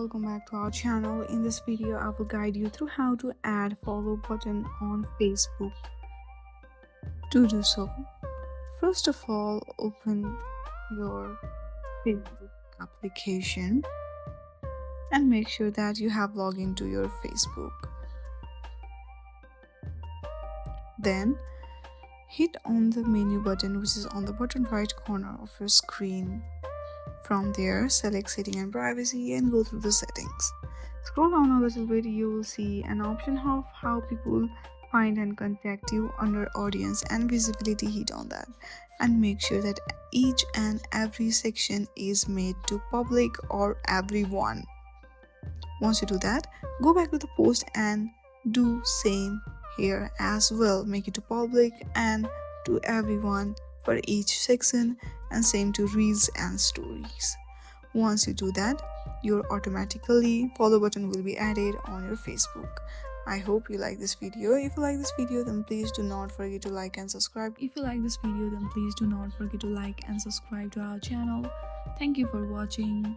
welcome back to our channel. In this video I will guide you through how to add follow button on Facebook. To do so, first of all, open your Facebook application and make sure that you have logged into your Facebook. Then hit on the menu button which is on the bottom right corner of your screen. From there, select setting and privacy and go through the settings. Scroll down a little bit, you will see an option of how people find and contact you under audience and visibility. Hit on that and make sure that each and every section is made to public or everyone. Once you do that, go back to the post and do same here as well. Make it to public and to everyone for each section, and same to reels and stories. Once you do that, your automatically follow button will be added on your Facebook. I hope you like this video. If you like this video, then please do not forget to like and subscribe. If you like this video, then please do not forget to like and subscribe to our channel. Thank you for watching.